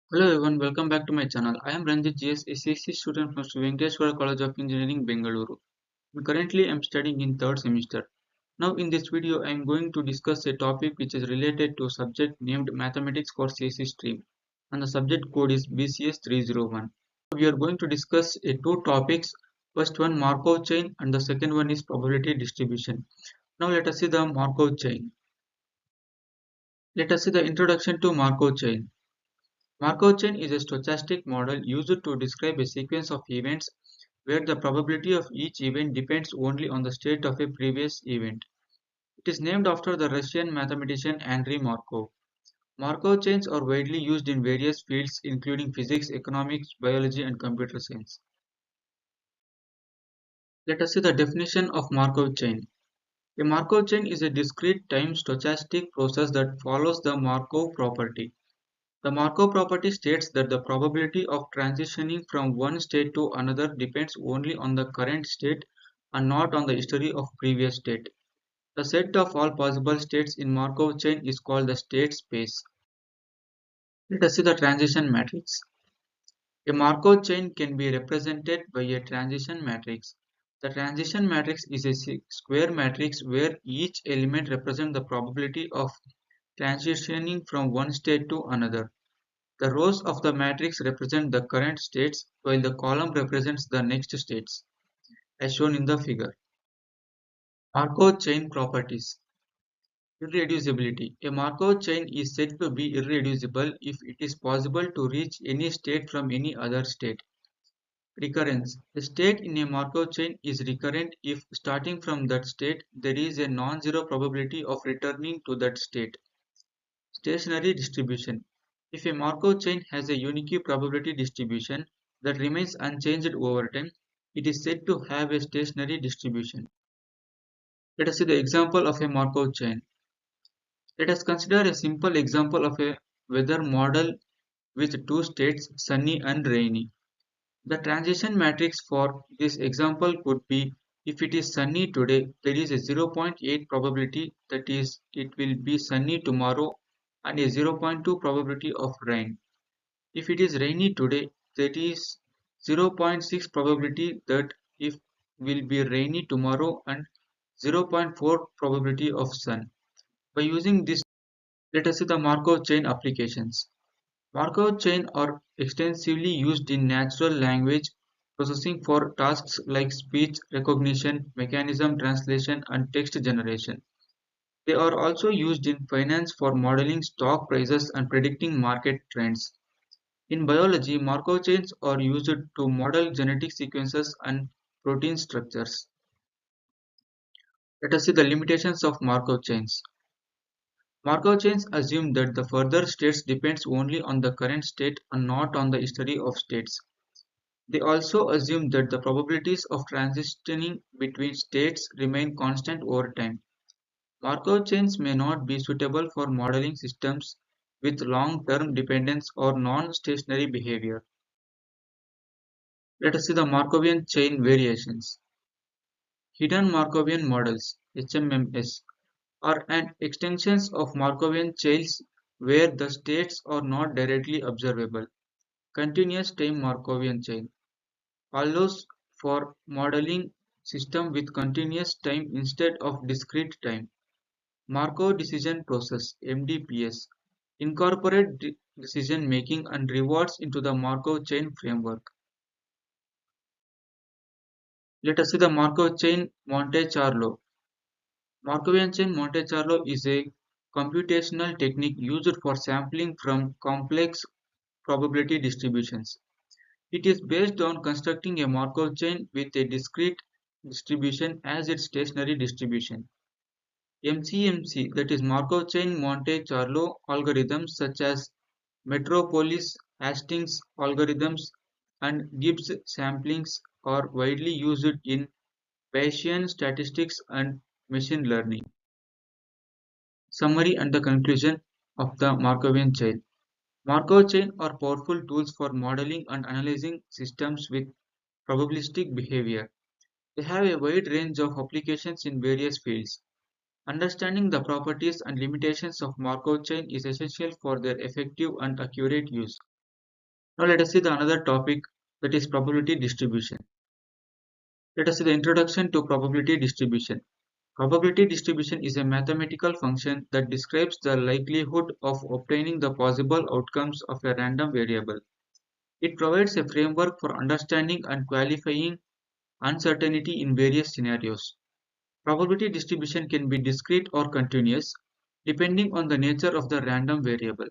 Hello everyone, welcome back to my channel. I am Ranjit GS, a CSC student from Sri Venkateswara College of Engineering, Bengaluru. Currently, I am studying in third semester. Now, in this video, I am going to discuss a topic which is related to a subject named Mathematics for CSC stream, and the subject code is BCS 301. We are going to discuss two topics. First one, Markov chain, and the second one is probability distribution. Now, let us see the Markov chain. Let us see the introduction to Markov chain. Markov chain is a stochastic model used to describe a sequence of events where the probability of each event depends only on the state of a previous event. It is named after the Russian mathematician Andrei Markov. Markov chains are widely used in various fields including physics, economics, biology, and computer science. Let us see the definition of Markov chain. A Markov chain is a discrete time stochastic process that follows the Markov property. The Markov property states that the probability of transitioning from one state to another depends only on the current state and not on the history of previous state. The set of all possible states in Markov chain is called the state space. Let us see the transition matrix. A Markov chain can be represented by a transition matrix. The transition matrix is a square matrix where each element represents the probability of transitioning from one state to another. The rows of the matrix represent the current states, while the column represents the next states, as shown in the figure. Markov chain properties. Irreducibility. A Markov chain is said to be irreducible if it is possible to reach any state from any other state. Recurrence. A state in a Markov chain is recurrent if, starting from that state, there is a non-zero probability of returning to that state. Stationary distribution. If a Markov chain has a unique probability distribution that remains unchanged over time, it is said to have a stationary distribution. Let us see the example of a Markov chain. Let us consider a simple example of a weather model with two states, sunny and rainy. The transition matrix for this example could be: if it is sunny today, there is a 0.8 probability that is it will be sunny tomorrow and a 0.2 probability of rain. If it is rainy today, there is 0.6 probability that it will be rainy tomorrow and 0.4 probability of sun. By using this, let us see the Markov chain applications. Markov chains are extensively used in natural language processing for tasks like speech recognition, mechanism translation, and text generation. They are also used in finance for modeling stock prices and predicting market trends. In biology, Markov chains are used to model genetic sequences and protein structures. Let us see the limitations of Markov chains. Markov chains assume that the further states depends only on the current state and not on the history of states. They also assume that the probabilities of transitioning between states remain constant over time. Markov chains may not be suitable for modeling systems with long-term dependence or non-stationary behavior. Let us see the Markovian chain variations. Hidden Markovian models (HMMs) are an extensions of Markovian chains where the states are not directly observable. Continuous time Markovian chain allows for modeling system with continuous time instead of discrete time. Markov decision process (MDPS) incorporate decision making and rewards into the Markov chain framework. Let us see the Markov chain Monte Carlo. Markovian chain Monte Carlo is a computational technique used for sampling from complex probability distributions. It is based on constructing a Markov chain with a discrete distribution as its stationary distribution. MCMC, that is Markov chain Monte Carlo algorithms such as Metropolis, Hastings algorithms, and Gibbs samplings are widely used in Bayesian statistics and machine learning. Summary and the conclusion of the Markovian chain. Markov chains are powerful tools for modeling and analyzing systems with probabilistic behavior. They have a wide range of applications in various fields. Understanding the properties and limitations of Markov chain is essential for their effective and accurate use. Now let us see the another topic, that is probability distribution. Let us see the introduction to probability distribution. Probability distribution is a mathematical function that describes the likelihood of obtaining the possible outcomes of a random variable. It provides a framework for understanding and qualifying uncertainty in various scenarios. Probability distribution can be discrete or continuous, depending on the nature of the random variable.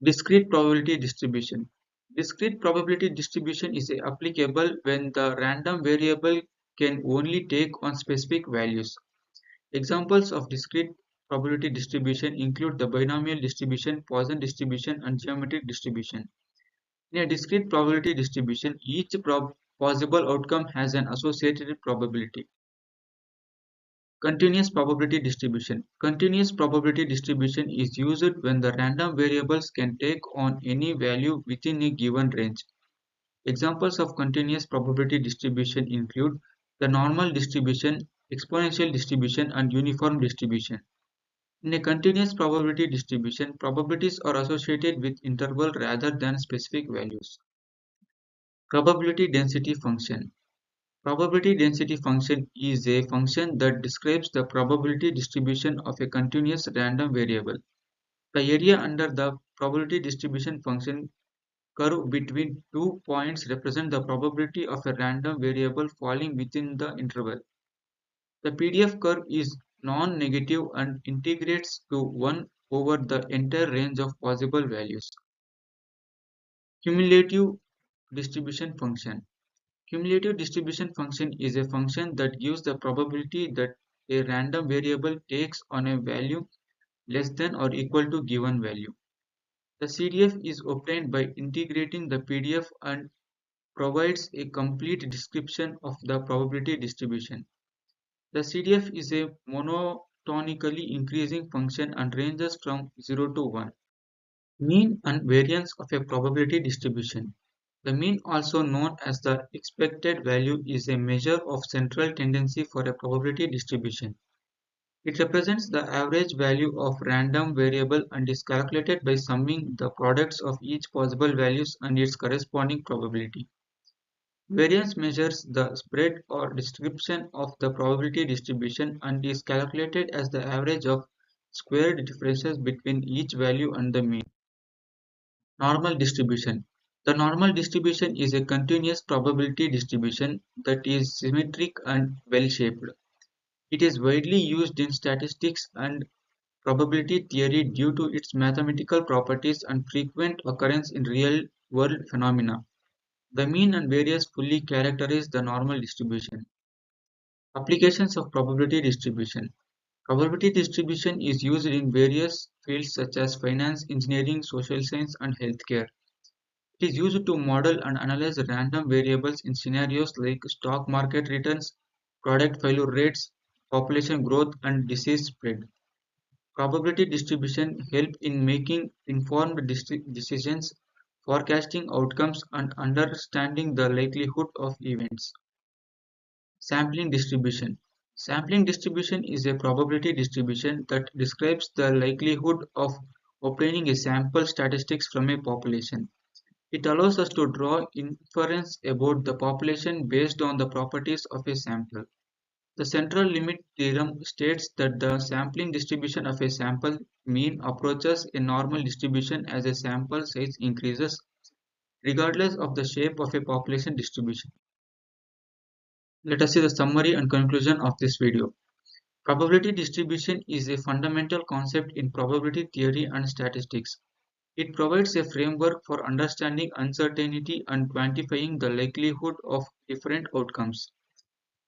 Discrete probability distribution. Discrete probability distribution is applicable when the random variable can only take on specific values. Examples of discrete probability distribution include the binomial distribution, Poisson distribution, and geometric distribution. In a discrete probability distribution, each possible outcome has an associated probability. Continuous probability distribution. Continuous probability distribution is used when the random variables can take on any value within a given range. Examples of continuous probability distribution include the normal distribution, exponential distribution, and uniform distribution. In a continuous probability distribution, probabilities are associated with interval rather than specific values. Probability density function. Probability density function is a function that describes the probability distribution of a continuous random variable. The area under the probability distribution function curve between 2 points represent the probability of a random variable falling within the interval. The PDF curve is non-negative and integrates to 1 over the entire range of possible values. Cumulative distribution function. Cumulative distribution function is a function that gives the probability that a random variable takes on a value less than or equal to given value. The CDF is obtained by integrating the PDF and provides a complete description of the probability distribution. The CDF is a monotonically increasing function and ranges from 0 to 1. Mean and variance of a probability distribution. The mean, also known as the expected value, is a measure of central tendency for a probability distribution. It represents the average value of random variable and is calculated by summing the products of each possible values and its corresponding probability. Variance measures the spread or distribution of the probability distribution and is calculated as the average of squared differences between each value and the mean. Normal distribution. The normal distribution is a continuous probability distribution that is symmetric and well-shaped. It is widely used in statistics and probability theory due to its mathematical properties and frequent occurrence in real-world phenomena. The mean and variance fully characterize the normal distribution. Applications of probability distribution. Probability distribution is used in various fields such as finance, engineering, social science, and healthcare. It is used to model and analyze random variables in scenarios like stock market returns, product failure rates, population growth, and disease spread. Probability distribution help in making informed decisions, forecasting outcomes, and understanding the likelihood of events. Sampling distribution. Sampling distribution is a probability distribution that describes the likelihood of obtaining a sample statistics from a population. It allows us to draw inference about the population based on the properties of a sample. The central limit theorem states that the sampling distribution of a sample mean approaches a normal distribution as a sample size increases, regardless of the shape of a population distribution. Let us see the summary and conclusion of this video. Probability distribution is a fundamental concept in probability theory and statistics. It provides a framework for understanding uncertainty and quantifying the likelihood of different outcomes.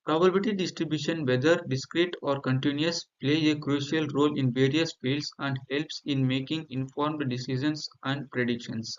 Probability distribution, whether discrete or continuous, play a crucial role in various fields and helps in making informed decisions and predictions.